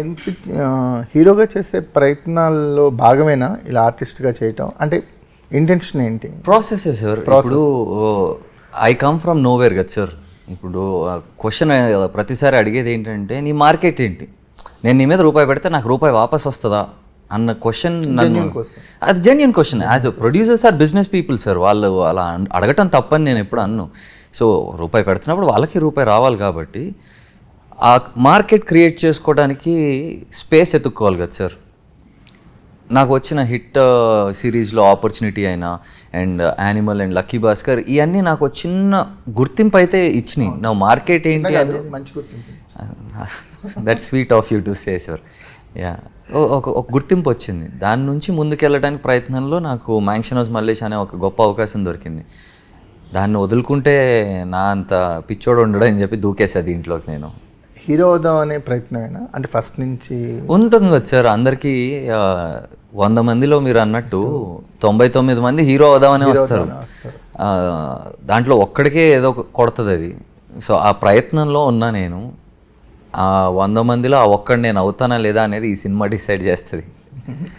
MP హీరోగా చేసే ప్రయత్నాల్లో భాగమేనా ఇలా ఆర్టిస్ట్గా చేయటం? అంటే ఇంటెన్షన్ ఏంటి? Process sir. ఇప్పుడు ఐ కమ్ ఫ్రమ్ నోవేర్ కదా సార్. ఇప్పుడు క్వశ్చన్ ప్రతిసారి అడిగేది ఏంటంటే నీ మార్కెట్ ఏంటి, నేను నీ మీద రూపాయి పెడితే నాకు రూపాయి వాపస్ వస్తుందా అన్న క్వశ్చన్. అది genuine question. As producers or business people sir, వాళ్ళు అలా అడగటం తప్పని నేను ఎప్పుడు అన్ను. సో రూపాయి పెడుతున్నప్పుడు వాళ్ళకి రూపాయి రావాలి కాబట్టి ఆ మార్కెట్ క్రియేట్ చేసుకోవడానికి స్పేస్ ఎత్తుక్కోవాలి కదా సార్. నాకు వచ్చిన హిట్ సిరీస్లో ఆపర్చునిటీ అయినా and animal and lucky Bhaskar ఇవన్నీ నాకు చిన్న గుర్తింపు అయితే ఇచ్చినాయి. నా మార్కెట్ ఏంటి అని. That sweet of you to say sir. Yeah, ఒక గుర్తింపు వచ్చింది. దాని నుంచి ముందుకెళ్ళడానికి ప్రయత్నంలో నాకు మ్యాంక్షన్ హౌస్ మల్లేష్ అనే ఒక గొప్ప అవకాశం దొరికింది. దాన్ని వదులుకుంటే నా అంత పిచ్చోడు ఉండడం అని చెప్పి దూకేసా దీంట్లోకి. నేను హీరో అవుదాం అనే ప్రయత్నమేనా? అంటే ఫస్ట్ నుంచి ఉంటుంది కదా సార్ అందరికీ. 100 మందిలో మీరు అన్నట్టు 99 మంది హీరో అవుదామని వస్తారు. దాంట్లో ఒక్కడికే ఏదో కొడుతుంది అది. సో ఆ ప్రయత్నంలో ఉన్నా నేను. ఆ 100 మందిలో ఆ ఒక్కడు నేను అవుతానా లేదా అనేది ఈ సినిమా డిసైడ్ చేస్తుంది.